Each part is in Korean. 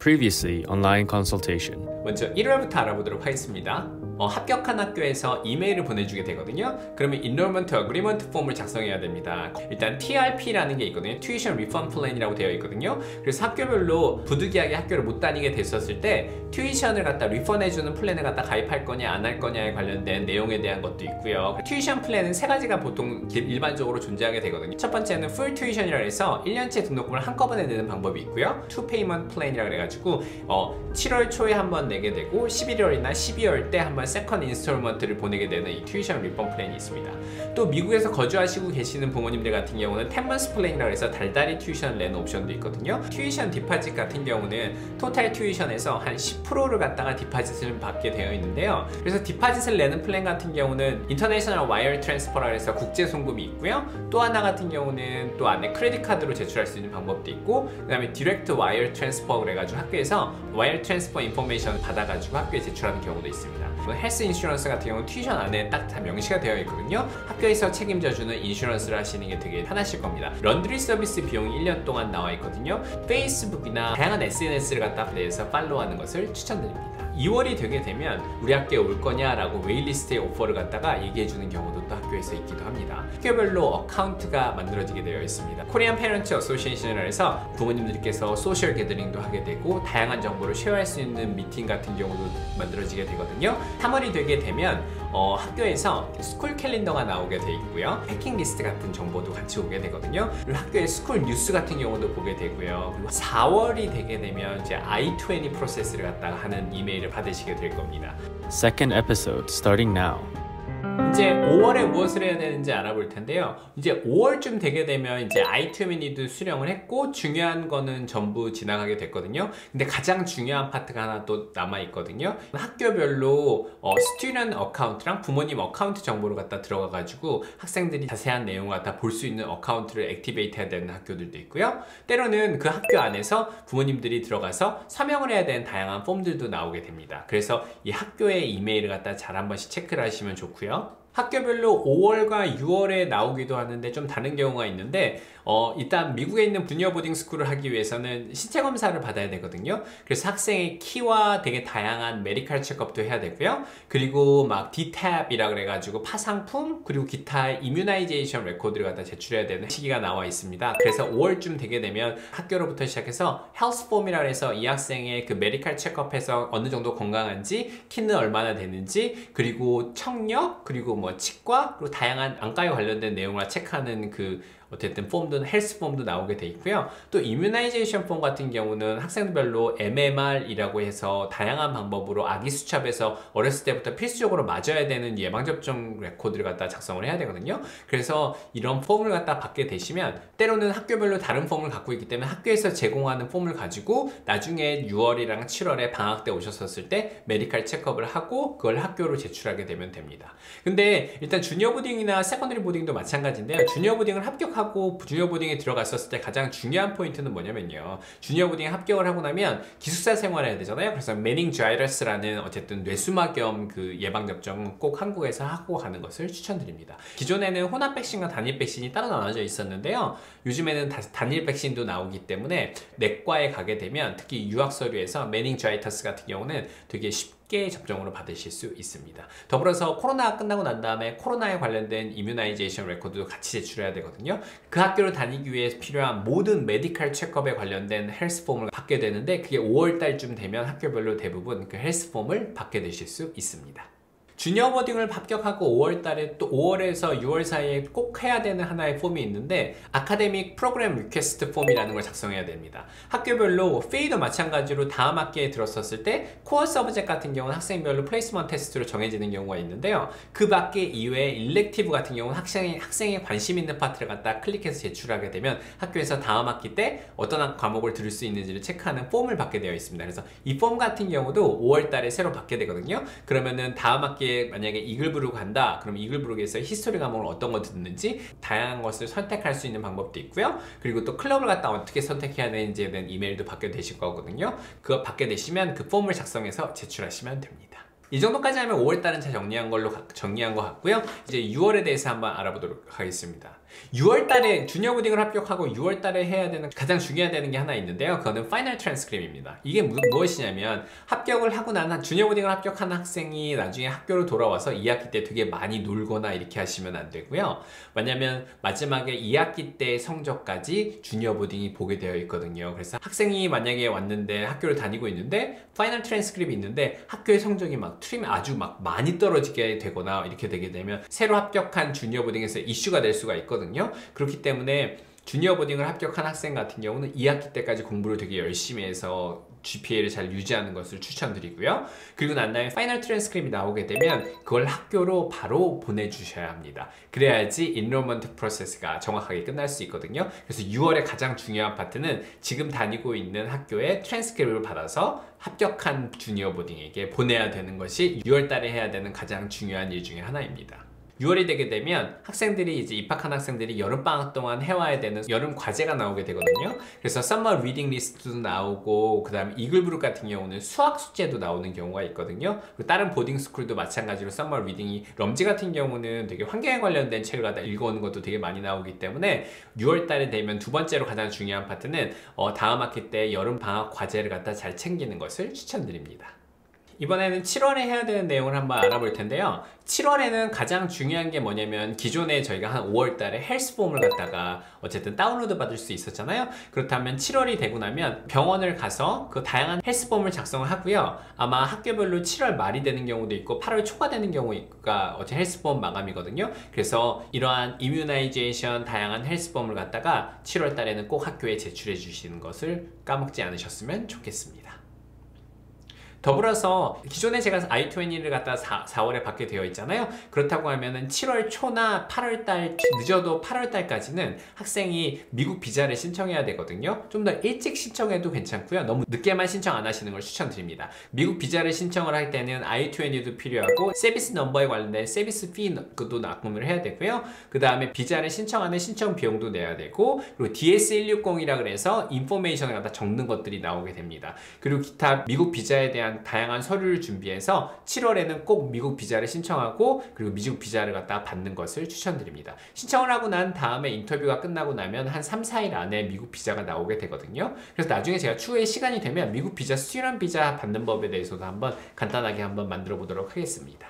Previously online consultation. 먼저 1월부터 알아보도록 하겠습니다. 합격한 학교에서 이메일을 보내주게 되거든요. 그러면 Enrollment Agreement 폼을 작성해야 됩니다. 일단 TRP라는 게 있거든요. Tuition Refund Plan이라고 되어 있거든요. 그래서 학교별로 부득이하게 학교를 못 다니게 됐었을 때 튜이션을 갖다 리펀해주는 플랜을 갖다 가입할 거냐 안 할 거냐에 관련된 내용에 대한 것도 있고요. 튜이션 플랜은 세 가지가 보통 일반적으로 존재하게 되거든요. 첫 번째는 Full Tuition이라고 해서 1년치 등록금을 한꺼번에 내는 방법이 있고요. Two Payment Plan이라고 해가지고 7월 초에 한번 내게 되고 11월이나 12월 때 한번 세컨 인스톨먼트를 보내게 되는 이 튜이션 리펀 플랜이 있습니다. 또 미국에서 거주하시고 계시는 부모님들 같은 경우는 10months 플랜이라고 해서 달달이 튜이션을 내는 옵션도 있거든요. 튜이션 디파짓 같은 경우는 토탈 튜이션에서 한 10%를 갖다가 디파짓을 받게 되어 있는데요. 그래서 디파짓을 내는 플랜 같은 경우는 인터내셔널 와이어 트랜스퍼라고 해서 국제 송금이 있고요. 또 하나 같은 경우는 또 안에 크레딧 카드로 제출할 수 있는 방법도 있고, 그 다음에 디렉트 와이어 트랜스퍼 그래가지고 학교에서 와이어 트랜스퍼 인포메이션 받아가지고 학교에 제출하는 경우도 있습니다. 헬스 인슈런스 같은 경우는 튜이션 안에 딱 다 명시가 되어 있거든요. 학교에서 책임져주는 인슈런스를 하시는 게 되게 편하실 겁니다. 런드리 서비스 비용이 1년 동안 나와 있거든요. 페이스북이나 다양한 SNS를 갖다 내서 팔로우하는 것을 추천드립니다. 2월이 되게 되면 우리 학교에 올 거냐라고 웨일리스트의 오퍼를 갖다가 얘기해주는 경우도 또 학교에서 있기도 합니다. 학교별로 어카운트가 만들어지게 되어 있습니다. 코리안 페런츠 어소시에이션을 해서 부모님들께서 소셜 게더링도 하게 되고 다양한 정보를 쉐어할 수 있는 미팅 같은 경우도 만들어지게 되거든요. 3월이 되게 되면 학교에서 스쿨 캘린더가 나오게 돼 있고요. 패킹 리스트 같은 정보도 같이 오게 되거든요. 그리고 학교의 스쿨 뉴스 같은 경우도 보게 되고요. 그리고 4월이 되게 되면 이제 I-20 프로세스를 갖다가 하는 이메일을 받으시게 될 겁니다. Second episode starting now. 이제 5월에 무엇을 해야 되는지 알아볼 텐데요. 이제 5월쯤 되게 되면 이제 I2미니도 수령을 했고 중요한 거는 전부 지나가게 됐거든요. 근데 가장 중요한 파트가 하나 또 남아 있거든요. 학교별로 스튜던트 어카운트랑 부모님 어카운트 정보를 갖다 들어가 가지고 학생들이 자세한 내용을 갖다 볼 수 있는 어카운트를 액티베이트 해야 되는 학교들도 있고요. 때로는 그 학교 안에서 부모님들이 들어가서 서명을 해야 되는 다양한 폼들도 나오게 됩니다. 그래서 이 학교의 이메일을 갖다 잘 한 번씩 체크를 하시면 좋고요. 학교별로 5월과 6월에 나오기도 하는데 좀 다른 경우가 있는데 일단 미국에 있는 주니어 보딩 스쿨을 하기 위해서는 신체 검사를 받아야 되거든요. 그래서 학생의 키와 되게 다양한 메디컬 체크업도 해야 되고요. 그리고 막 DTAP이라 그래가지고 파상품 그리고 기타 이뮤나이제이션 레코드를 갖다 제출해야 되는 시기가 나와 있습니다. 그래서 5월쯤 되게 되면 학교로부터 시작해서 헬스 폼이라 해서 이 학생의 그 메디컬 체크업에서 어느 정도 건강한지, 키는 얼마나 되는지, 그리고 청력, 그리고 뭐 치과, 그리고 다양한 안과에 관련된 내용을 체크하는 그 어쨌든 폼도 헬스 폼도 나오게 돼 있고요. 또 이뮤나이제이션 폼 같은 경우는 학생별로 MMR이라고 해서 다양한 방법으로 아기 수첩에서 어렸을 때부터 필수적으로 맞아야 되는 예방접종 레코드를 갖다 작성을 해야 되거든요. 그래서 이런 폼을 갖다 받게 되시면 때로는 학교별로 다른 폼을 갖고 있기 때문에 학교에서 제공하는 폼을 가지고 나중에 6월이랑 7월에 방학 때 오셨었을 때 메디컬 체크업을 하고 그걸 학교로 제출하게 되면 됩니다. 근데 일단 주니어 보딩이나 세컨더리 보딩도 마찬가지인데요. 주니어 보딩을 합격하고 주니어 보딩에 들어갔었을 때 가장 중요한 포인트는 뭐냐면요. 주니어 보딩에 합격을 하고 나면 기숙사 생활을 해야 되잖아요. 그래서 메닝자이러스라는 어쨌든 뇌수막염 그 예방접종은 꼭 한국에서 하고 가는 것을 추천드립니다. 기존에는 혼합 백신과 단일 백신이 따로 나눠져 있었는데요. 요즘에는 단일 백신도 나오기 때문에 내과에 가게 되면 특히 유학 서류에서 메닝자이터스 같은 경우는 되게 쉽게 접종으로 받으실 수 있습니다. 더불어서 코로나가 끝나고 난 다음에 코로나에 관련된 이뮤나이제이션 레코드도 같이 제출해야 되거든요. 그 학교를 다니기 위해 필요한 모든 메디컬 체크업에 관련된 헬스 폼을 받게 되는데 그게 5월 달쯤 되면 학교별로 대부분 그 헬스 폼을 받게 되실 수 있습니다. 주니어 보딩을 합격하고 5월 달에 또 5월에서 6월 사이에 꼭 해야 되는 하나의 폼이 있는데 아카데믹 프로그램 리퀘스트 폼이라는 걸 작성해야 됩니다. 학교별로 페이도 마찬가지로 다음 학기에 들었었을 때 코어 서브젝트 같은 경우는 학생별로 플레이스먼트 테스트로 정해지는 경우가 있는데요. 그 밖에 이외에 일렉티브 같은 경우는 학생의 관심 있는 파트를 갖다 클릭해서 제출하게 되면 학교에서 다음 학기 때 어떤 과목을 들을 수 있는지를 체크하는 폼을 받게 되어 있습니다. 그래서 이 폼 같은 경우도 5월 달에 새로 받게 되거든요. 그러면은 다음 학기에 만약에 이글브룩 간다 그럼 이글브룩에서 히스토리 과목을 어떤 거 듣는지 다양한 것을 선택할 수 있는 방법도 있고요. 그리고 또 클럽을 갖다 어떻게 선택해야 되는지에 대한 이메일도 받게 되실 거거든요. 그거 받게 되시면 그 폼을 작성해서 제출하시면 됩니다. 이 정도까지 하면 5월달은 잘 정리한 것 같고요. 이제 6월에 대해서 한번 알아보도록 하겠습니다. 6월달에 주니어 보딩을 합격하고 6월달에 해야 되는 가장 중요하다는 게 하나 있는데요. 그거는 파이널 트랜스크립입니다. 이게 무엇이냐면 합격을 하고 난 주니어 보딩을 합격한 학생이 나중에 학교로 돌아와서 2학기 때 되게 많이 놀거나 이렇게 하시면 안 되고요. 왜냐면 마지막에 2학기 때 성적까지 주니어 보딩이 보게 되어 있거든요. 그래서 학생이 만약에 왔는데 학교를 다니고 있는데 파이널 트랜스크립이 있는데 학교의 성적이 막 아주 막 많이 떨어지게 되거나 이렇게 되게 되면 새로 합격한 주니어 보딩에서 이슈가 될 수가 있거든요. 그렇기 때문에 주니어 보딩을 합격한 학생 같은 경우는 2학기 때까지 공부를 되게 열심히 해서 GPA를 잘 유지하는 것을 추천드리고요. 그리고 난 다음에 파이널 트랜스크립이 나오게 되면 그걸 학교로 바로 보내주셔야 합니다. 그래야지 인롤먼트 프로세스가 정확하게 끝날 수 있거든요. 그래서 6월에 가장 중요한 파트는 지금 다니고 있는 학교의 트랜스크립을 받아서 합격한 주니어 보딩에게 보내야 되는 것이 6월 달에 해야 되는 가장 중요한 일 중에 하나입니다. 6월이 되게 되면 학생들이 이제 입학한 학생들이 여름방학 동안 해와야 되는 여름 과제가 나오게 되거든요. 그래서 썸머 리딩 리스트도 나오고 그 다음에 이글브룩 같은 경우는 수학 숙제도 나오는 경우가 있거든요. 그리고 다른 보딩 스쿨도 마찬가지로 썸머 리딩이 럼지 같은 경우는 되게 환경에 관련된 책을 갖다 읽어오는 것도 되게 많이 나오기 때문에 6월 달에 되면 두 번째로 가장 중요한 파트는 다음 학기 때 여름방학 과제를 갖다 잘 챙기는 것을 추천드립니다. 이번에는 7월에 해야 되는 내용을 한번 알아볼 텐데요. 7월에는 가장 중요한 게 뭐냐면 기존에 저희가 한 5월 달에 헬스폼을 갖다가 어쨌든 다운로드 받을 수 있었잖아요. 그렇다면 7월이 되고 나면 병원을 가서 그 다양한 헬스폼을 작성을 하고요. 아마 학교별로 7월 말이 되는 경우도 있고 8월 초가 되는 경우가 어제 헬스폼 마감이거든요. 그래서 이러한 이뮤나이제이션 다양한 헬스폼을 갖다가 7월 달에는 꼭 학교에 제출해 주시는 것을 까먹지 않으셨으면 좋겠습니다. 더불어서 기존에 제가 I-20를 갖다 4월에 받게 되어 있잖아요. 그렇다고 하면은 7월 초나 8월 달, 늦어도 8월 달까지는 학생이 미국 비자를 신청해야 되거든요. 좀 더 일찍 신청해도 괜찮고요. 너무 늦게만 신청 안 하시는 걸 추천드립니다. 미국 비자를 신청을 할 때는 I-20도 필요하고 서비스 넘버에 관련된 서비스 피도 납부를 해야 되고요. 그 다음에 비자를 신청하는 신청 비용도 내야 되고, 그리고 DS-160이라 그래서 인포메이션을 갖다 적는 것들이 나오게 됩니다. 그리고 기타 미국 비자에 대한 다양한 서류를 준비해서 7월에는 꼭 미국 비자를 신청하고 그리고 미국 비자를 갖다 받는 것을 추천드립니다. 신청을 하고 난 다음에 인터뷰가 끝나고 나면 한 3, 4일 안에 미국 비자가 나오게 되거든요. 그래서 나중에 제가 추후에 시간이 되면 미국 비자, 스튜던트 비자 받는 법에 대해서도 한번 간단하게 한번 만들어 보도록 하겠습니다.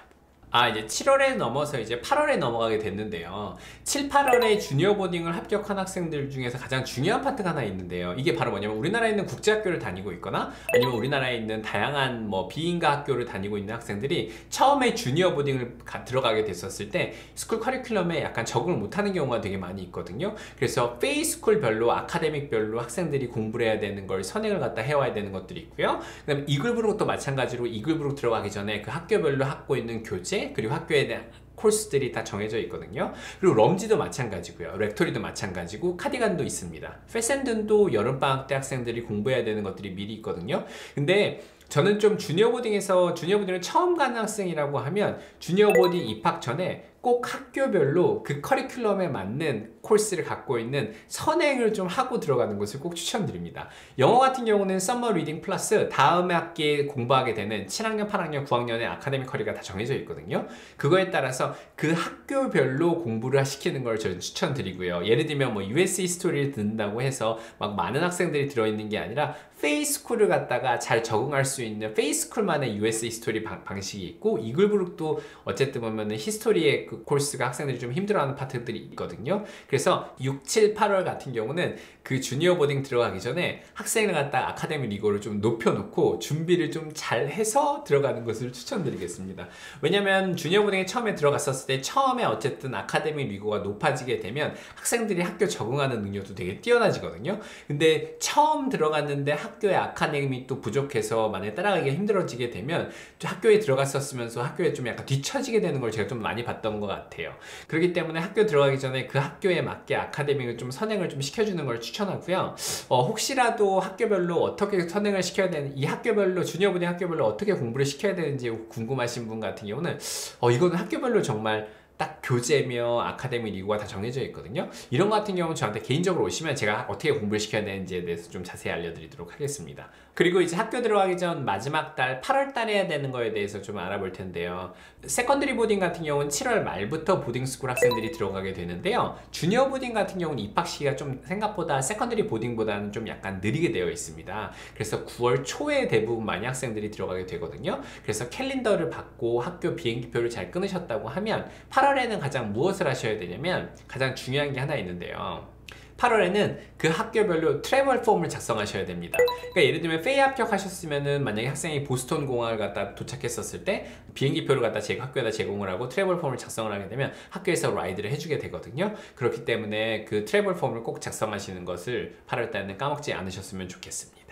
이제 7월에 넘어서 이제 8월에 넘어가게 됐는데요. 7, 8월에 주니어 보딩을 합격한 학생들 중에서 가장 중요한 파트가 하나 있는데요. 이게 바로 뭐냐면 우리나라에 있는 국제학교를 다니고 있거나 아니면 우리나라에 있는 다양한 비인가 학교를 다니고 있는 학생들이 처음에 주니어 보딩을 들어가게 됐었을 때 스쿨 커리큘럼에 약간 적응을 못하는 경우가 되게 많이 있거든요. 그래서 페이스쿨별로 아카데믹별로 학생들이 공부를 해야 되는 걸 선행을 갖다 해와야 되는 것들이 있고요. 그 다음에 이글브룩도 마찬가지로 이글브룩 들어가기 전에 그 학교별로 갖고 있는 교재 그리고 학교에 대한 코र्스들이 다 정해져 있거든요. 그리고 럼지도 마찬가지고요. 렉토리도 마찬가지고 카디건도 있습니다. 페센든도 여름방학 때 학생들이 공부해야 되는 것들이 미리 있거든요. 근데 저는 좀 주니어 보딩을 처음 가는 학생이라고 하면 주니어 보딩 입학 전에 꼭 학교별로 그 커리큘럼에 맞는 코र्스를 갖고 있는 선행을 좀 하고 들어가는 것을 꼭 추천드립니다. 영어 같은 경우는 서머 리딩 플러스 다음 학기에 공부하게 되는 7학년, 8학년, 9학년의 아카데믹 커리가 다 정해져 있거든요. 그거에 따라서 그 학교별로 공부를 시키는 걸 저는 추천드리고요. 예를 들면 US 히스토리를 듣는다고 해서 막 많은 학생들이 들어있는 게 아니라 페이스쿨을 갖다가 잘 적응할 수 있는 페이스쿨만의 US 히스토리 방식이 있고 이글브룩도 어쨌든 보면은 히스토리의 그 코र्스가 학생들이 좀 힘들어하는 파트들이 있거든요. 그래서 6, 7, 8월 같은 경우는 그 주니어 보딩 들어가기 전에 학생을 갖다 아카데미 리고를 좀 높여놓고 준비를 좀 잘 해서 들어가는 것을 추천드리겠습니다. 왜냐면 주니어 보딩에 처음에 들어갔었을 때 처음에 어쨌든 아카데미 리고가 높아지게 되면 학생들이 학교 적응하는 능력도 되게 뛰어나지거든요. 근데 처음 들어갔는데 학교의 아카데미 또 부족해서 만약에 따라가기가 힘들어지게 되면 학교에 들어갔었으면서 학교에 좀 약간 뒤처지게 되는 걸 제가 좀 많이 봤던 것 같아요. 그렇기 때문에 학교 들어가기 전에 그 학교에 맞게 아카데믹을 좀 선행을 좀 시켜주는 걸 추천하고요. 혹시라도 학교별로 어떻게 선행을 시켜야 되는 이 학교별로 주니어 보딩 학교별로 어떻게 공부를 시켜야 되는지 궁금하신 분 같은 경우는 이거는 학교별로 정말 딱 교재며 아카데미 리그가 다 정해져 있거든요. 이런 거 같은 경우는 저한테 개인적으로 오시면 제가 어떻게 공부를 시켜야 되는지에 대해서 좀 자세히 알려드리도록 하겠습니다. 그리고 이제 학교 들어가기 전 마지막 달 8월 달에 해야 되는 거에 대해서 좀 알아볼 텐데요. 세컨드리 보딩 같은 경우는 7월 말부터 보딩스쿨 학생들이 들어가게 되는데요. 주니어 보딩 같은 경우는 입학 시기가 좀 생각보다 세컨드리 보딩보다는 좀 약간 느리게 되어 있습니다. 그래서 9월 초에 대부분 많이 학생들이 들어가게 되거든요. 그래서 캘린더를 받고 학교 비행기표를 잘 끊으셨다고 하면 8월에는 가장 무엇을 하셔야 되냐면 가장 중요한 게 하나 있는데요. 8월에는 그 학교별로 트래블 폼을 작성하셔야 됩니다. 그러니까 예를 들면 페이 합격하셨으면은 만약에 학생이 보스턴 공항을 갖다 도착했었을 때 비행기표를 갖다 학교에다 제공을 하고 트래블 폼을 작성을 하게 되면 학교에서 라이드를 해주게 되거든요. 그렇기 때문에 그 트래블 폼을 꼭 작성하시는 것을 8월 달에는 까먹지 않으셨으면 좋겠습니다.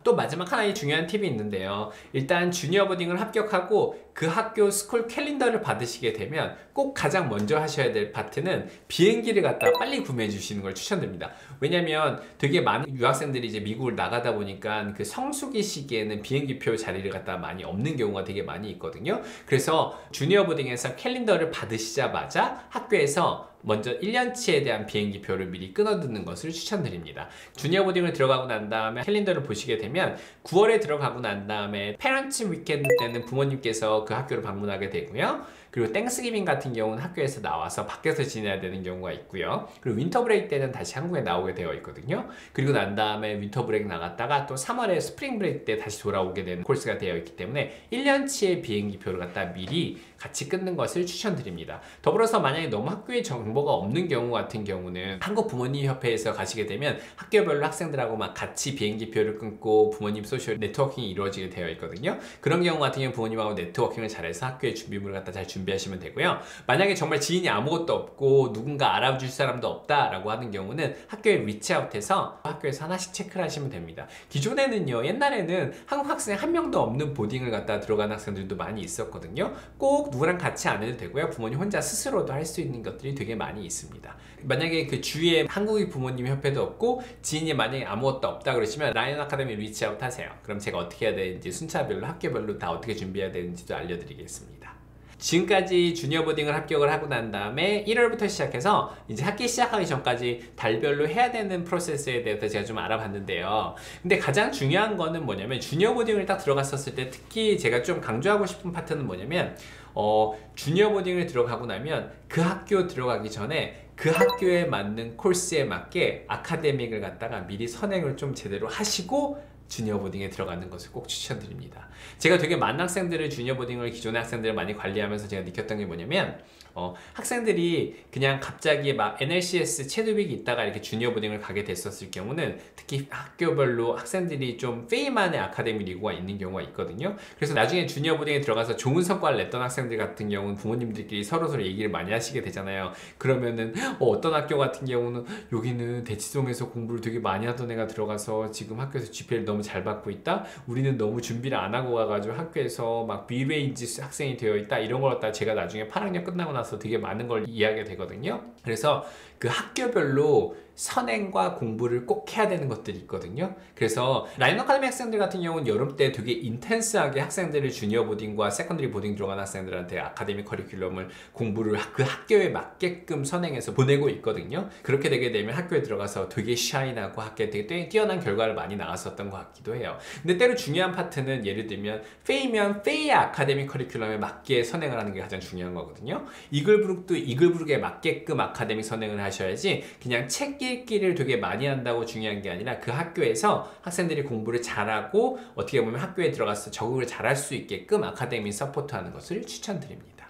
또 마지막 하나의 중요한 팁이 있는데요. 일단 주니어 보딩을 합격하고 그 학교 스쿨 캘린더를 받으시게 되면 꼭 가장 먼저 하셔야 될 파트는 비행기를 갖다 빨리 구매해 주시는 걸 추천드립니다. 왜냐면 되게 많은 유학생들이 이제 미국을 나가다 보니까 그 성수기 시기에는 비행기표 자리를 갖다 많이 없는 경우가 되게 많이 있거든요. 그래서 주니어 보딩에서 캘린더를 받으시자마자 학교에서 먼저 1년치에 대한 비행기표를 미리 끊어두는 것을 추천드립니다. 주니어 보딩을 들어가고 난 다음에 캘린더를 보시게 되면 9월에 들어가고 난 다음에 페런츠 위켄드 때는 부모님께서 그 학교를 방문하게 되고요. 그리고 땡스기빙 같은 경우는 학교에서 나와서 밖에서 지내야 되는 경우가 있고요. 그리고 윈터 브레이크 때는 다시 한국에 나오게 되어 있거든요. 그리고 난 다음에 윈터 브레이크 나갔다가 또 3월에 스프링 브레이크 때 다시 돌아오게 되는 코스가 되어 있기 때문에 1년치의 비행기표를 갖다 미리 같이 끊는 것을 추천드립니다. 더불어서 만약에 너무 학교에 정보가 없는 경우 같은 경우는 한국 부모님 협회에서 가시게 되면 학교별로 학생들하고 막 같이 비행기표를 끊고 부모님 소셜 네트워킹이 이루어지게 되어 있거든요. 그런 경우 같은 경우 부모님하고 네트워킹을 잘해서 학교의 준비물을 갖다 잘 준비하시면 되고요. 만약에 정말 지인이 아무것도 없고 누군가 알아줄 사람도 없다라고 하는 경우는 학교에 리치아웃해서 학교에서 하나씩 체크를 하시면 됩니다. 기존에는요, 옛날에는 한국 학생 한 명도 없는 보딩을 갖다 들어간 학생들도 많이 있었거든요. 꼭 누구랑 같이 안 해도 되고요. 부모님 혼자 스스로도 할 수 있는 것들이 되게 많이 있습니다. 만약에 그 주위에 한국인 부모님 협회도 없고 지인이 만약에 아무것도 없다 그러시면 라이언 아카데미 리치아웃 하세요. 그럼 제가 어떻게 해야 되는지 순차별로 학교별로 다 어떻게 준비해야 되는지도 알려드리겠습니다. 지금까지 주니어 보딩을 합격을 하고 난 다음에 1월부터 시작해서 이제 학기 시작하기 전까지 달별로 해야 되는 프로세스에 대해서 제가 좀 알아봤는데요. 근데 가장 중요한 거는 뭐냐면 주니어 보딩을 딱 들어갔었을 때 특히 제가 좀 강조하고 싶은 파트는 뭐냐면 주니어 보딩을 들어가고 나면 그 학교 들어가기 전에 그 학교에 맞는 코스에 맞게 아카데믹을 갖다가 미리 선행을 좀 제대로 하시고 주니어 보딩에 들어가는 것을 꼭 추천드립니다. 제가 되게 많은 학생들을 주니어 보딩을 기존의 학생들을 많이 관리하면서 제가 느꼈던 게 뭐냐면 학생들이 그냥 갑자기 막 NLCS 체드윅이 있다가 이렇게 주니어 보딩을 가게 됐었을 경우는 특히 학교별로 학생들이 좀 페이만의 아카데미 리그가 있는 경우가 있거든요. 그래서 나중에 주니어 보딩에 들어가서 좋은 성과를 냈던 학생들 같은 경우는 부모님들끼리 서로 얘기를 많이 하시게 되잖아요. 그러면은 어떤 학교 같은 경우는 여기는 대치동에서 공부를 되게 많이 하던 애가 들어가서 지금 학교에서 GPA를 너무 잘 받고 있다. 우리는 너무 준비를 안 하고 가가지고 학교에서 막 B레인지 학생이 되어 있다. 이런 걸 갖다 제가 나중에 8학년 끝나고 나서 되게 많은 걸 이야기가 되거든요. 그래서 그 학교별로 선행과 공부를 꼭 해야 되는 것들이 있거든요. 그래서 라이언 아카데미 학생들 같은 경우는 여름 때 되게 인텐스하게 학생들을 주니어 보딩과 세컨드리 보딩 들어간 학생들한테 아카데미 커리큘럼을 공부를 그 학교에 맞게끔 선행해서 보내고 있거든요. 그렇게 되게 되면 학교에 들어가서 되게 샤인하고 학교에 되게 뛰어난 결과를 많이 나왔었던 것 같기도 해요. 근데 때로 중요한 파트는 예를 들면 페이면 페이의 아카데미 커리큘럼에 맞게 선행을 하는 게 가장 중요한 거거든요. 이글브룩도 이글브룩에 맞게끔 아카데미 선행을 하셔야지 그냥 책 읽기를 되게 많이 한다고 중요한 게 아니라 그 학교에서 학생들이 공부를 잘하고 어떻게 보면 학교에 들어가서 적응을 잘할 수 있게끔 아카데미 서포트하는 것을 추천드립니다.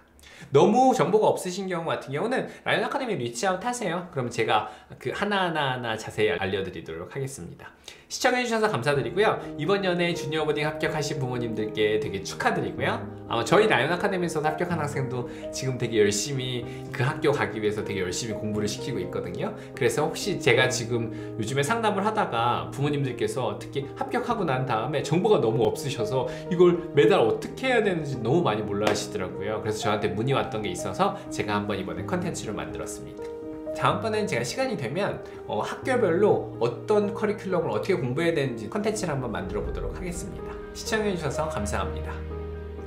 너무 정보가 없으신 경우 같은 경우는 라이언 아카데미 리치아웃 하세요. 그럼 제가 그 하나하나 자세히 알려드리도록 하겠습니다. 시청해주셔서 감사드리고요. 이번 연에 주니어 보딩 합격하신 부모님들께 되게 축하드리고요. 아마 저희 라이언 아카데미에서 합격한 학생도 지금 되게 열심히 그 학교 가기 위해서 되게 열심히 공부를 시키고 있거든요. 그래서 혹시 제가 지금 요즘에 상담을 하다가 부모님들께서 특히 합격하고 난 다음에 정보가 너무 없으셔서 이걸 매달 어떻게 해야 되는지 너무 많이 몰라 하시더라고요. 그래서 저한테 문의 왔던 게 있어서 제가 한번 이번에 컨텐츠를 만들었습니다. 다음번에는 제가 시간이 되면 학교별로 어떤 커리큘럼을 어떻게 공부해야 되는지 컨텐츠를 한번 만들어 보도록 하겠습니다. 시청해주셔서 감사합니다.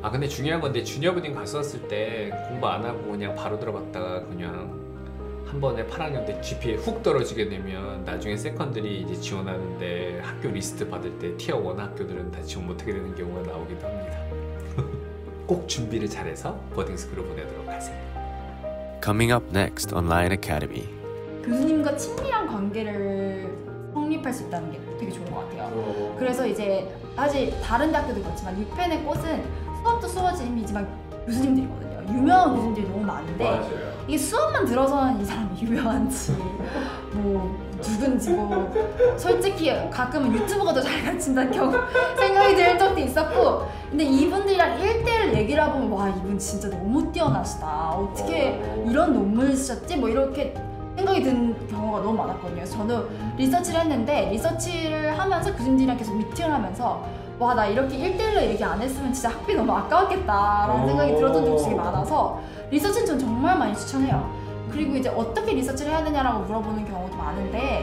아 근데 중요한 건데 주니어부딩 갔었을 때 공부 안 하고 그냥 바로 들어갔다가 그냥 한 번에 8학년 때 GPA 훅 떨어지게 되면 나중에 세컨드리 이제 지원하는데 학교 리스트 받을 때 티어 1 학교들은 다 지원 못하게 되는 경우가 나오기도 합니다. 꼭 준비를 잘해서 버딩스쿨을 보내도록 하세요. Coming up next on Lion Academy. 교수님과 친밀한 관계를 성립할 수 있다는 게 되게 좋은 것 같아요. 그래서 이제 사실 다른 대학교도 그렇지만 유펜의 꽃은 수업도 수업이지만 교수님들이거든요. 유명한 교수님들이 너무 많은데 맞아요. 이게 수업만 들어서는 이 사람이 유명한지 뭐 누군지 뭐 솔직히 가끔은 유튜브가 더 잘 가르친다는 경우 생각이 들 적도 있었고, 근데 이분들이랑 1대1 얘기를 해보면 와 이분 진짜 너무 뛰어나시다, 어떻게 이런 논문을 쓰셨지? 뭐 이렇게 생각이 든 경우가 너무 많았거든요. 그래서 저도 리서치를 했는데 리서치를 하면서 교수님들이랑 계속 미팅을 하면서 와 나 이렇게 1대1로 얘기 안 했으면 진짜 학비 너무 아까웠겠다라는 생각이 들었던 적이 되게 많아서 리서치는 전 정말 많이 추천해요. 그리고 이제 어떻게 리서치를 해야 되냐라고 물어보는 경우도 많은데